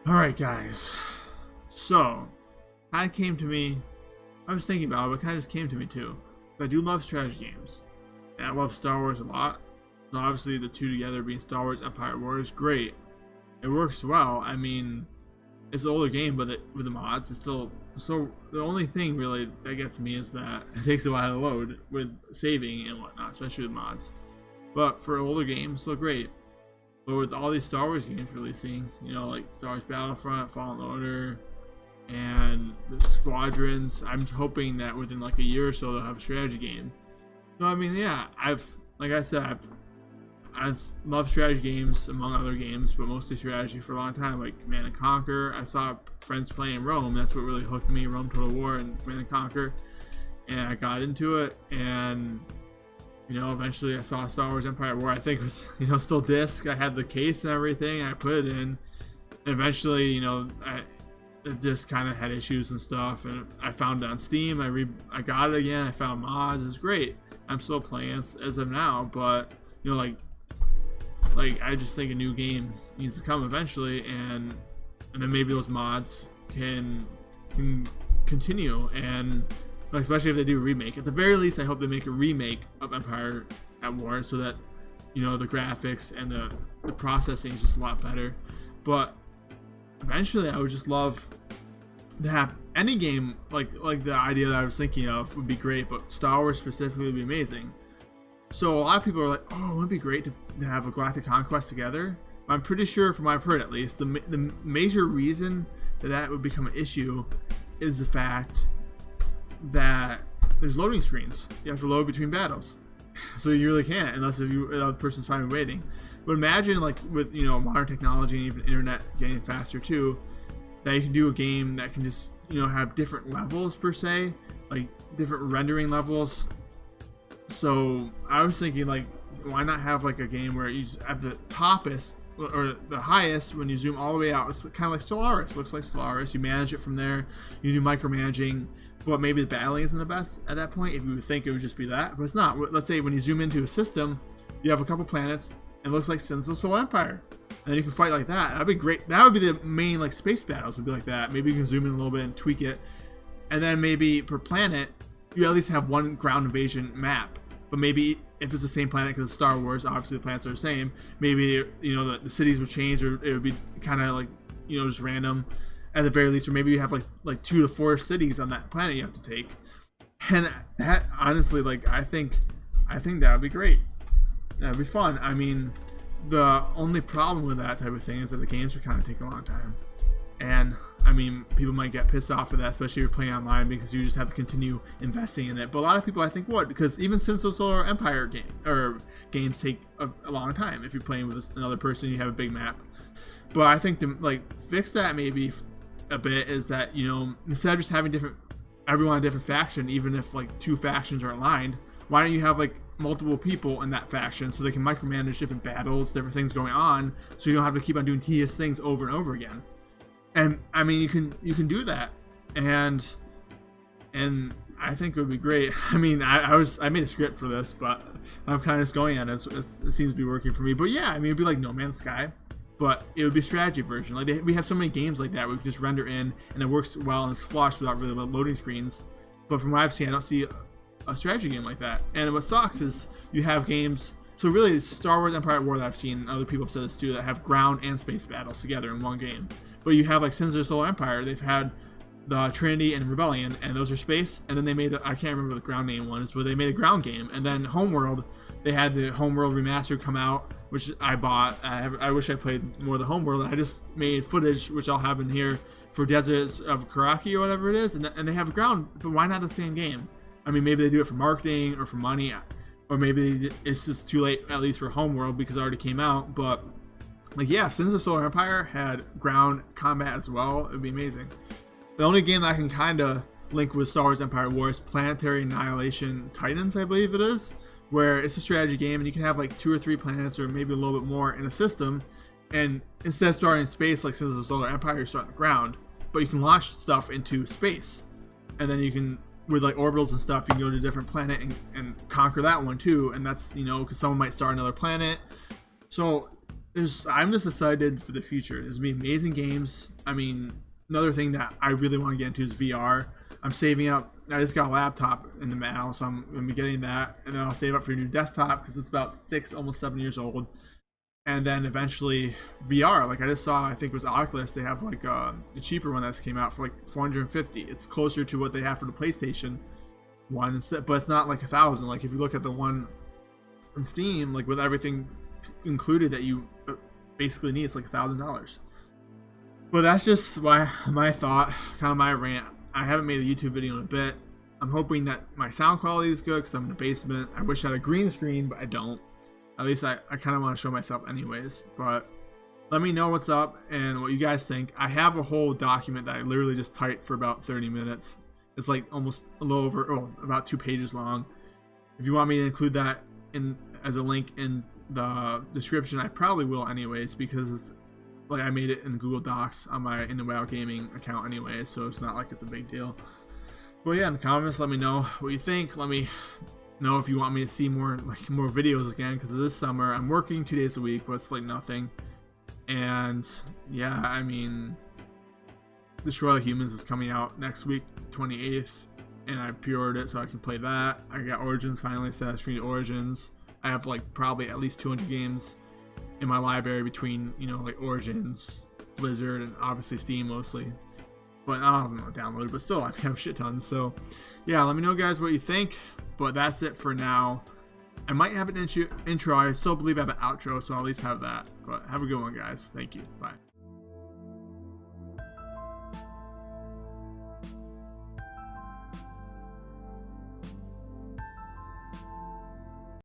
Alright guys, so kind of came to me, I was thinking about it, but kind of just came to me too. I do love strategy games, and I love Star Wars a lot, so obviously the two together being Star Wars Empire War is great. It works well. I mean, it's an older game, but with the mods, it's still, so the only thing really that gets me is that it takes a while to load with saving and whatnot, especially with mods. But for older games, still great. But with all these Star Wars games releasing, you know, like Star Wars Battlefront, Fallen Order, and the Squadrons, I'm hoping that within like a year or so they'll have a strategy game. So I mean, yeah, like I said, I've loved strategy games among other games, but mostly strategy for a long time, like Command & Conquer. I saw friends playing Rome. That's what really hooked me, Rome Total War and Command & Conquer. And I got into it, and you know, eventually I saw Star Wars Empire War. I think it was, you know, still disc. I had the case and everything. I put it in. And eventually, you know, the disc kind of had issues and stuff. And I found it on Steam. I got it again. I found mods. It was great. I'm still playing as of now. But, you know, like I just think a new game needs to come eventually. And then maybe those mods can continue. And especially if they do a remake. At the very least, I hope they make a remake of Empire at War so that, you know, the graphics and the processing is just a lot better. But eventually, I would just love to have any game like the idea that I was thinking of would be great, but Star Wars specifically would be amazing. So a lot of people are like, oh, it would be great to have a Galactic Conquest together. But I'm pretty sure, from what I've heard at least, the major reason that would become an issue is the fact that there's loading screens. You have to load between battles, so you really can't unless if the other person's fine waiting. But imagine, like, with, you know, modern technology and even internet getting faster too, that you can do a game that can just, you know, have different levels per se, like different rendering levels. So I was thinking, like, why not have like a game where you at the toppest or the highest, when you zoom all the way out, it's kind of like Stellaris. It looks like Stellaris. You manage it from there. You do micromanaging. But maybe the battling isn't the best at that point. If you would think it would just be that, but it's not. Let's say when you zoom into a system, you have a couple planets, and it looks like Sins of the Solar Empire, and then you can fight like that. That'd be great. That would be the main, like, space battles would be like that. Maybe you can zoom in a little bit and tweak it, and then maybe per planet, you at least have one ground invasion map. But maybe if it's the same planet, because it's Star Wars, obviously the planets are the same. Maybe, you know, the cities would change, or it would be kind of like, you know, just random. At the very least, or maybe you have like 2 to 4 cities on that planet you have to take, and that, honestly, like, I think that would be great. That'd be fun. I mean, the only problem with that type of thing is that the games would kind of take a long time, and I mean, people might get pissed off of that, especially if you're playing online, because you just have to continue investing in it. But a lot of people, I think, would, because even Sins of the Solar Empire games take a long time if you're playing with another person. You have a big map. But I think to, like, fix that maybe a bit is that, you know, instead of just having everyone a different faction, even if like 2 factions are aligned, why don't you have like multiple people in that faction so they can micromanage different battles, different things going on, so you don't have to keep on doing tedious things over and over again. And I mean, you can do that, and I think it would be great. I mean, I made a script for this, but I'm kind of just going at it. It seems to be working for me. But yeah, I mean, it'd be like No Man's Sky, but it would be a strategy version. Like, we have so many games like that where we can just render in and it works well and it's flush without really loading screens. But from what I've seen, I don't see a strategy game like that. And what sucks is you have games. So really, it's Star Wars Empire at War that I've seen, and other people have said this too, that have ground and space battles together in one game. But you have like Sins of the Solar Empire. They've had the Trinity and Rebellion, and those are space. And then they made I can't remember what the ground name was, but they made a ground game. And then Homeworld, they had the Homeworld remaster come out, which I bought. I wish I played more of the Homeworld. I just made footage, which I'll have in here, for Deserts of Karaki or whatever it is, and they have a ground. But why not the same game? I mean, maybe they do it for marketing or for money, or maybe it's just too late, at least for Homeworld, because it already came out. But like, yeah, if Sins of the Solar Empire had ground combat as well, it'd be amazing. The only game that I can kind of link with Star Wars Empire War is Planetary Annihilation Titans, I believe it is, where it's a strategy game and you can have like 2 or 3 planets or maybe a little bit more in a system, and instead of starting in space like Sins of the Solar Empire, you're starting on the ground, but you can launch stuff into space, and then you can, with like orbitals and stuff, you can go to a different planet and conquer that one too. And that's, you know, because someone might start another planet. So I'm just excited for the future. There's gonna be amazing games. I mean, another thing that I really want to get into is VR. I'm saving up. I just got a laptop in the mail, so I'm gonna be getting that, and then I'll save up for a new desktop because it's about 6, almost 7 years old. And then eventually VR. Like I just saw, I think it was Oculus. They have like a cheaper one that's came out for like 450. It's closer to what they have for the PlayStation one, instead, but it's not like 1,000. Like if you look at the one on Steam, like with everything included that you basically need, it's like $1,000. But that's just my thought, kind of my rant. I haven't made a YouTube video in a bit. I'm hoping that my sound quality is good because I'm in the basement. I wish I had a green screen, but I don't. At least I kind of want to show myself anyways. But let me know what's up and what you guys think. I have a whole document that I literally just typed for about 30 minutes. It's like almost a little over, about 2 pages long. If you want me to include that in as a link in the description, I probably will anyways, because it's like I made it in Google Docs on my InTheWhaleGaming account anyway, so it's not like it's a big deal. But yeah, in the comments, let me know what you think. Let me know if you want me to see more videos again, because this summer I'm working 2 days a week, but it's like nothing. And yeah, I mean, Destroy All Humans is coming out next week, 28th, and I pre-ordered it so I can play that. I got Origins finally, Assassin's Creed Origins. I have like probably at least 200 games in my library between, you know, like Origins, Blizzard, and obviously Steam mostly. But I'm downloaded, but still I have shit tons. So yeah, let me know guys what you think. But that's it for now. I might have an intro. I still believe I have an outro, so I'll at least have that. But have a good one, guys. Thank you. Bye.